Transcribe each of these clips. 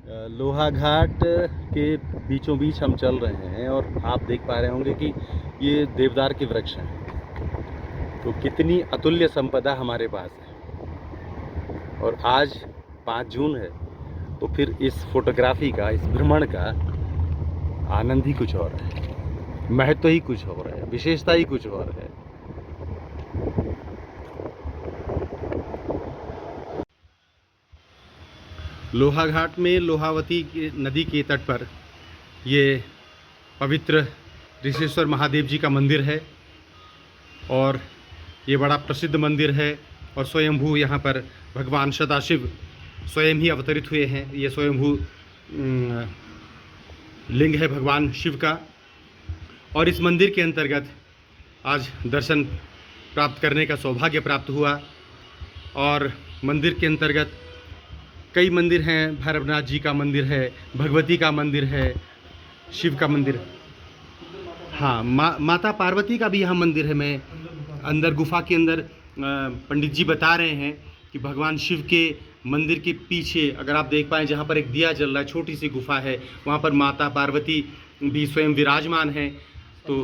लोहा घाट के बीचों बीच हम चल रहे हैं और आप देख पा रहे होंगे कि ये देवदार के वृक्ष हैं। तो कितनी अतुल्य संपदा हमारे पास है। और आज 5 जून है, तो फिर इस फोटोग्राफी का, इस भ्रमण का आनंद ही कुछ और है, महत्व ही कुछ और है, विशेषता ही कुछ और है। लोहा घाट में लोहावती नदी के तट पर ये पवित्र ऋषेश्वर महादेव जी का मंदिर है और ये बड़ा प्रसिद्ध मंदिर है। और स्वयंभू यहाँ पर भगवान सदाशिव स्वयं ही अवतरित हुए हैं। ये स्वयंभू लिंग है भगवान शिव का। और इस मंदिर के अंतर्गत आज दर्शन प्राप्त करने का सौभाग्य प्राप्त हुआ। और मंदिर के अंतर्गत कई मंदिर हैं। भैरवनाथ जी का मंदिर है, भगवती का मंदिर है, शिव का मंदिर, हाँ, माता पार्वती का भी यहाँ मंदिर है। मैं अंदर गुफा के अंदर पंडित जी बता रहे हैं कि भगवान शिव के मंदिर के पीछे अगर आप देख पाएँ, जहाँ पर एक दिया जल रहा है, छोटी सी गुफा है, वहाँ पर माता पार्वती भी स्वयं विराजमान है। तो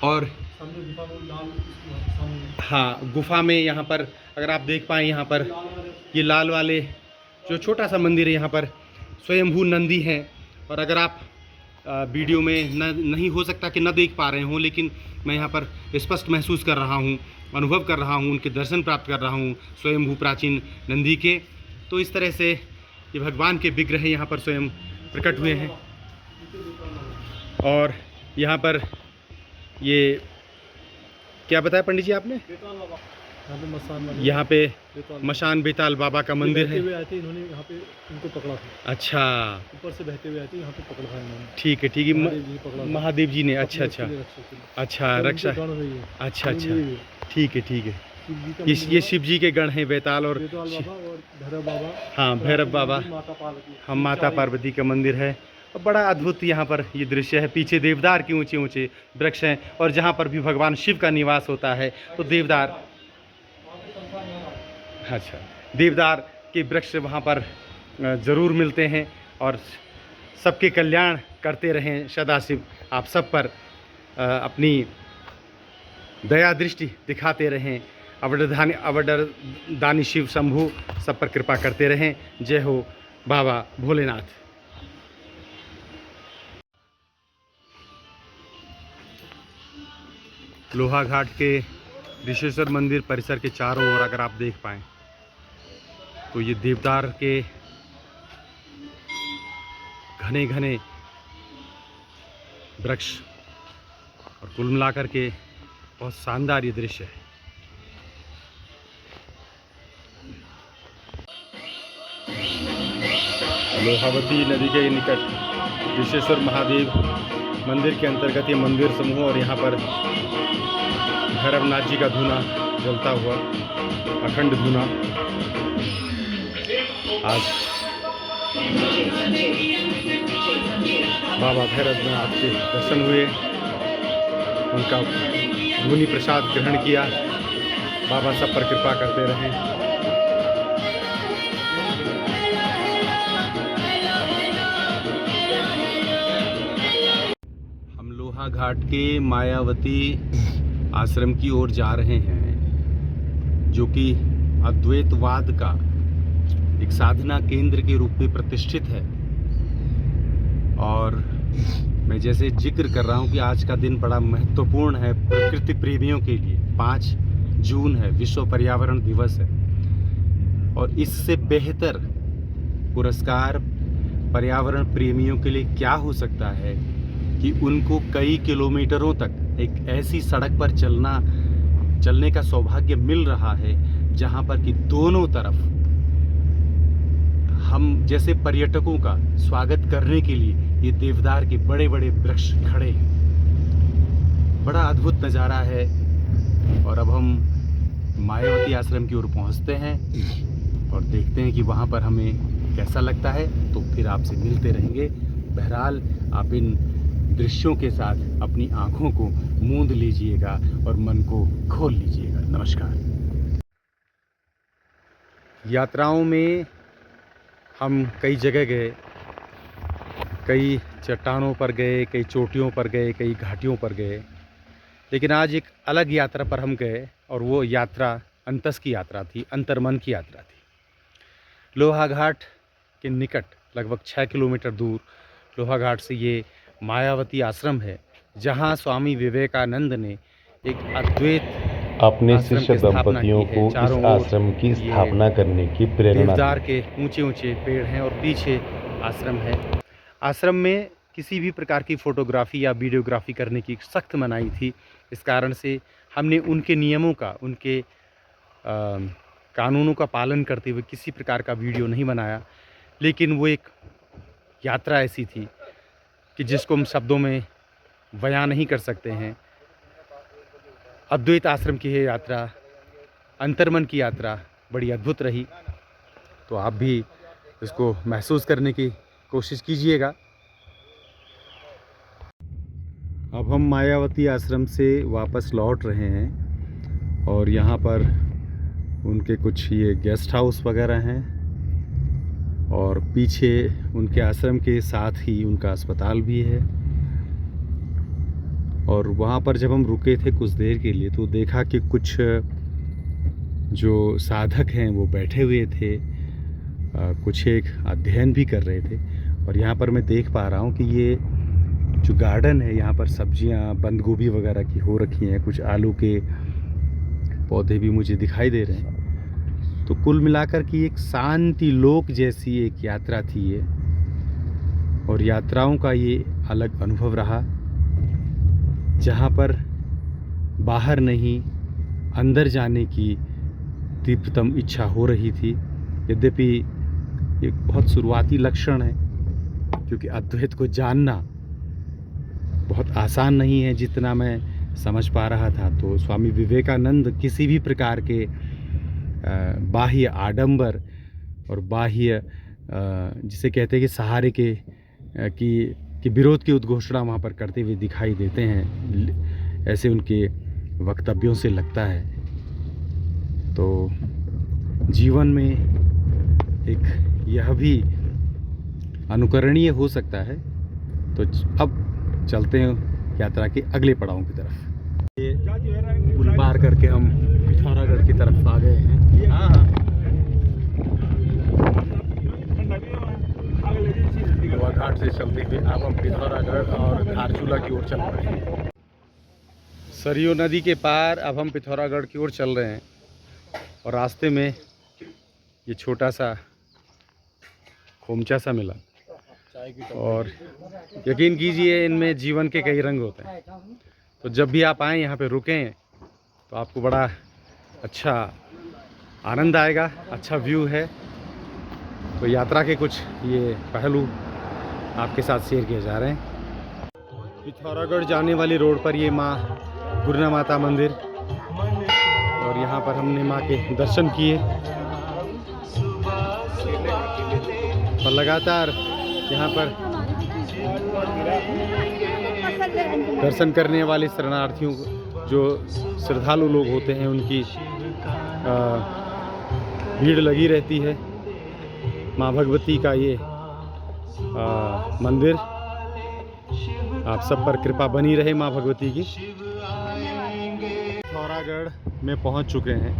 और हाँ, गुफा में यहाँ पर अगर आप देख पाएँ, यहाँ पर ये लाल वाले जो छोटा सा मंदिर है, यहाँ पर स्वयंभू नंदी हैं। और अगर आप वीडियो में नहीं हो सकता कि न देख पा रहे हों, लेकिन मैं यहाँ पर स्पष्ट महसूस कर रहा हूँ, अनुभव कर रहा हूँ, उनके दर्शन प्राप्त कर रहा हूँ स्वयंभू प्राचीन नंदी के। तो इस तरह से ये भगवान के विग्रह यहाँ पर स्वयं प्रकट हुए हैं। और यहाँ पर ये क्या बताया पंडित जी आपने? यहाँ पे मशान बेताल बाबा का मंदिर है। इन्होंने यहाँ पे इनको पकड़ा था। अच्छा, ऊपर से बहते हुए आते यहाँ पे पकड़ा था इन्होंने। ठीक है, ठीक है, महादेव जी ने। अच्छा अच्छा अच्छा, रक्षा, अच्छा अच्छा, ठीक है, ठीक है। ये शिव जी के गण हैं, बेताल और भैरव बाबा। हाँ, भैरव बाबा, हम माता पार्वती का मंदिर है। और बड़ा अद्भुत यहाँ पर ये दृश्य है। पीछे देवदार के ऊंचे ऊंचे वृक्ष हैं और जहाँ पर भी भगवान शिव का निवास होता है तो देवदार, अच्छा, देवदार के वृक्ष वहाँ पर ज़रूर मिलते हैं। और सबके कल्याण करते रहें सदाशिव, आप सब पर अपनी दया दृष्टि दिखाते रहें। अवडरदानी शिव शंभु सब पर कृपा करते रहें। जय हो बाबा भोलेनाथ। लोहा घाट के ऋषेश्वर मंदिर परिसर के चारों ओर अगर आप देख पाएँ तो ये देवदार के घने घने वृक्ष और कुल मिलाकर के बहुत शानदार ये दृश्य है। लोहावती नदी के निकट ऋषेश्वर महादेव मंदिर के अंतर्गत ये मंदिर समूह और यहाँ पर भैरवनाथ जी का धूना जलता हुआ, अखंड धूना। आज बाबा भैरवनाथ के दर्शन हुए, उनका धूनी प्रसाद ग्रहण किया। बाबा सब पर कृपा करते रहें। हम लोहा घाट के मायावती आश्रम की ओर जा रहे हैं, जो कि अद्वैतवाद का एक साधना केंद्र के रूप में प्रतिष्ठित है। और मैं जैसे जिक्र कर रहा हूँ कि आज का दिन बड़ा महत्वपूर्ण है प्रकृति प्रेमियों के लिए। 5 जून है, विश्व पर्यावरण दिवस है। और इससे बेहतर पुरस्कार पर्यावरण प्रेमियों के लिए क्या हो सकता है कि उनको कई किलोमीटरों तक एक ऐसी सड़क पर चलने का सौभाग्य मिल रहा है जहाँ पर कि दोनों तरफ हम जैसे पर्यटकों का स्वागत करने के लिए ये देवदार के बड़े बड़े वृक्ष खड़े हैं। बड़ा अद्भुत नज़ारा है। और अब हम मायावती आश्रम की ओर पहुँचते हैं और देखते हैं कि वहाँ पर हमें कैसा लगता है। तो फिर आपसे मिलते रहेंगे। बहरहाल आप इन दृश्यों के साथ अपनी आँखों को मूंद लीजिएगा और मन को खोल लीजिएगा। नमस्कार। यात्राओं में हम कई जगह गए, कई चट्टानों पर गए, कई चोटियों पर गए, कई घाटियों पर गए, लेकिन आज एक अलग यात्रा पर हम गए और वो यात्रा अंतस की यात्रा थी, अंतर्मन की यात्रा थी। लोहाघाट के निकट लगभग 6 किलोमीटर दूर लोहाघाट से ये मायावती आश्रम है, जहाँ स्वामी विवेकानंद ने एक अद्वैत अपने आश्रम शिष्य की स्थापना दंपतियों की है। को इस चारों ओर आश्रम की ये स्थापना करने की प्रेरणा देवदार दी। के ऊंचे ऊंचे पेड़ हैं और पीछे आश्रम है। आश्रम में किसी भी प्रकार की फ़ोटोग्राफ़ी या वीडियोग्राफी करने की सख्त मनाही थी। इस कारण से हमने उनके नियमों का, उनके कानूनों का पालन करते हुए किसी प्रकार का वीडियो नहीं बनाया। लेकिन वो एक यात्रा ऐसी थी कि जिसको हम शब्दों में बयां नहीं कर सकते हैं। अद्वैत आश्रम की ये यात्रा, अंतर्मन की यात्रा बड़ी अद्भुत रही। तो आप भी इसको महसूस करने की कोशिश कीजिएगा। अब हम मायावती आश्रम से वापस लौट रहे हैं और यहाँ पर उनके कुछ ये गेस्ट हाउस वगैरह हैं और पीछे उनके आश्रम के साथ ही उनका अस्पताल भी है। और वहाँ पर जब हम रुके थे कुछ देर के लिए तो देखा कि कुछ जो साधक हैं वो बैठे हुए थे, कुछ एक अध्ययन भी कर रहे थे। और यहाँ पर मैं देख पा रहा हूँ कि ये जो गार्डन है, यहाँ पर सब्जियाँ, बंद गोभी वगैरह की हो रखी हैं, कुछ आलू के पौधे भी मुझे दिखाई दे रहे हैं। तो कुल मिलाकर कि एक शांति लोक जैसी एक यात्रा थी ये, और यात्राओं का ये अलग अनुभव रहा, जहाँ पर बाहर नहीं अंदर जाने की तीव्रतम इच्छा हो रही थी। यद्यपि एक बहुत शुरुआती लक्षण है, क्योंकि अद्वैत को जानना बहुत आसान नहीं है जितना मैं समझ पा रहा था। तो स्वामी विवेकानंद किसी भी प्रकार के बाह्य आडंबर और बाह्य जिसे कहते हैं कि सहारे के कि विरोध की उद्घोषणा वहाँ पर करते हुए दिखाई देते हैं, ऐसे उनके वक्तव्यों से लगता है। तो जीवन में एक यह भी अनुकरणीय हो सकता है। तो अब चलते हैं यात्रा के अगले पड़ाव की तरफ। ये पुल पार करके हम पिथौरागढ़ की तरफ आ गए हैं। घाट से चलते हुए अब हम पिथौरागढ़ और धारचूला की ओर चल रहे हैं। सरयू नदी के पार अब हम पिथौरागढ़ की ओर चल रहे हैं और रास्ते में ये छोटा सा खोमचा सा मिला और यकीन कीजिए इनमें जीवन के कई रंग होते हैं। तो जब भी आप आएँ यहाँ पे रुकें तो आपको बड़ा अच्छा आनंद आएगा, अच्छा व्यू है। तो यात्रा के कुछ ये पहलू आपके साथ शेयर किए जा रहे हैं। पिथौरागढ़ जाने वाली रोड पर ये माँ गुरना माता मंदिर, और यहाँ पर हमने माँ के दर्शन किए और लगातार यहाँ पर दर्शन करने वाले शरणार्थियों जो श्रद्धालु लोग होते हैं उनकी भीड़ लगी रहती है। माँ भगवती का ये मंदिर, आप सब पर कृपा बनी रहे माँ भगवती की। पिथौरागढ़ में पहुंच चुके हैं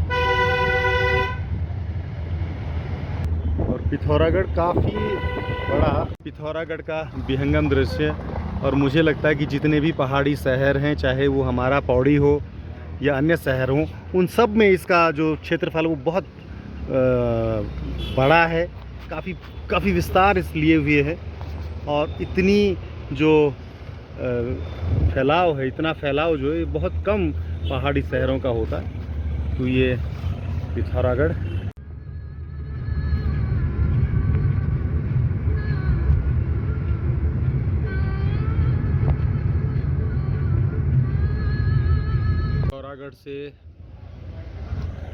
और पिथौरागढ़ काफ़ी बड़ा, पिथौरागढ़ का विहंगम दृश्य। और मुझे लगता है कि जितने भी पहाड़ी शहर हैं, चाहे वो हमारा पौड़ी हो या अन्य शहर हों, उन सब में इसका जो क्षेत्रफल वो बहुत बड़ा है, काफ़ी विस्तार इसलिए हुए है। और इतनी जो फैलाव है, इतना फैलाव जो है बहुत कम पहाड़ी शहरों का होता है। तो ये पिथौरागढ़ से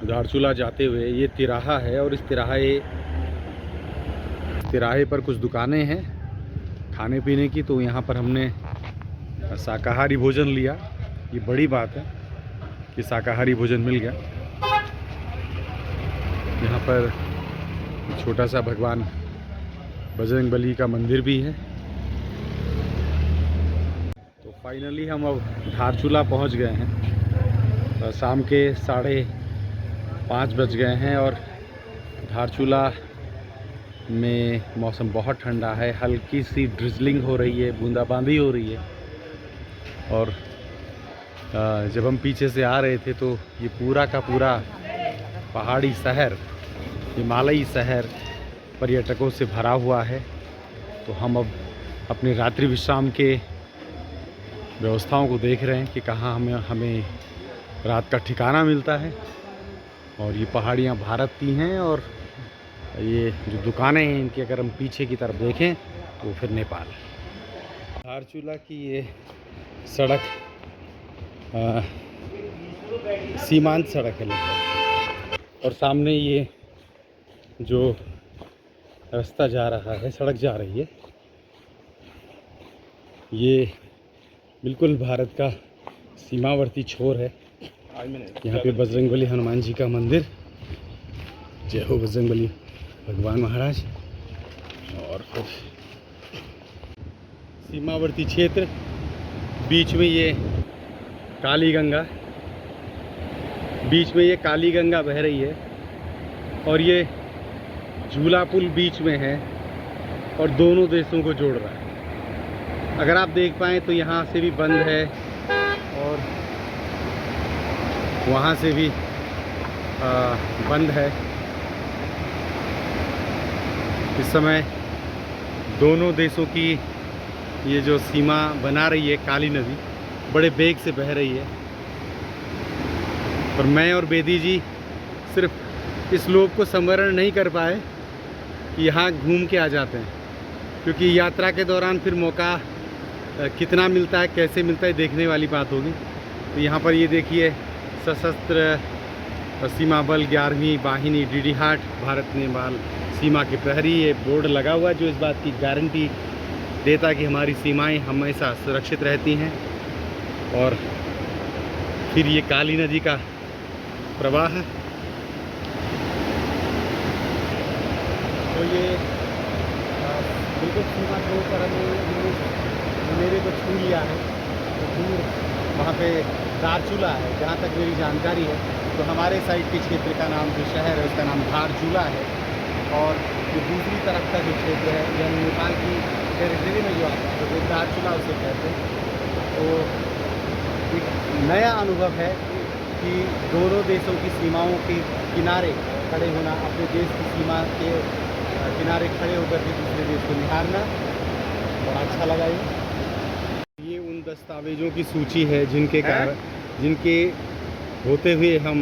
धारचूला जाते हुए ये तिराहा है और इस तिराहे पर कुछ दुकानें हैं खाने पीने की। तो यहाँ पर हमने शाकाहारी भोजन लिया। ये बड़ी बात है कि शाकाहारी भोजन मिल गया। यहाँ पर छोटा सा भगवान बजरंगबली का मंदिर भी है। तो फाइनली हम अब धारचूला पहुंच गए हैं। तो शाम के 5:30 बज गए हैं और धारचूला में मौसम बहुत ठंडा है, हल्की सी ड्रिजलिंग हो रही है, बूंदाबांदी हो रही है। और जब हम पीछे से आ रहे थे तो ये पूरा का पूरा पहाड़ी शहर, हिमालयी शहर पर्यटकों से भरा हुआ है। तो हम अब अपने रात्रि विश्राम के व्यवस्थाओं को देख रहे हैं कि कहाँ हमें रात का ठिकाना मिलता है। और ये पहाड़ियाँ भारत की हैं और ये जो दुकानें हैं इनकी अगर हम पीछे की तरफ देखें तो फिर नेपाल। धारचूला की ये सड़क सीमांत सड़क है लगभग, और सामने ये जो रास्ता जा रहा है, सड़क जा रही है, ये बिल्कुल भारत का सीमावर्ती छोर है। यहाँ पे बजरंगबली हनुमान जी का मंदिर, जय हो बजरंगबली भगवान महाराज। और फिर सीमावर्ती क्षेत्र, बीच में ये काली गंगा बह रही है और ये झूला पुल बीच में है और दोनों देशों को जोड़ रहा है। अगर आप देख पाएँ तो यहाँ से भी बंद है और वहाँ से भी बंद है। इस समय दोनों देशों की ये जो सीमा बना रही है काली नदी, बड़े वेग से बह रही है। और मैं और बेदी जी सिर्फ इस लोक को संवरण नहीं कर पाए, यहाँ घूम के आ जाते हैं, क्योंकि यात्रा के दौरान फिर मौका कितना मिलता है, कैसे मिलता है, देखने वाली बात होगी। तो यहाँ पर ये देखिए सशस्त्र सीमा बल 11वीं वाहिनी डीडीहाट भारत नेपाल सीमा के प्रहरी, ये बोर्ड लगा हुआ है जो इस बात की गारंटी देता है कि हमारी सीमाएं हमेशा सुरक्षित रहती हैं। और फिर ये काली नदी का प्रवाह है। तो ये बिल्कुल सीमा के ऊपर मेरे को छू लिया है। तो दूर वहाँ पे धारचूला है, जहाँ तक मेरी जानकारी है। तो हमारे साइड के क्षेत्र का नाम जो शहर है उसका नाम धारचूला है, और जो दूसरी तरफ का जो क्षेत्र है यानी नेपाल की टेरिटरी में जो आता है तो धारचूला उसे कहते हैं। तो एक नया अनुभव है कि दोनों देशों की सीमाओं के किनारे खड़े होना, अपने देश की सीमा के किनारे खड़े होकर के दूसरे देश को निहारना, बड़ा अच्छा लगा। ये उन दस्तावेज़ों की सूची है जिनके होते हुए हम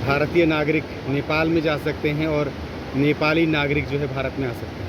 भारतीय नागरिक नेपाल में जा सकते हैं और नेपाली नागरिक जो है भारत में आ सकते हैं।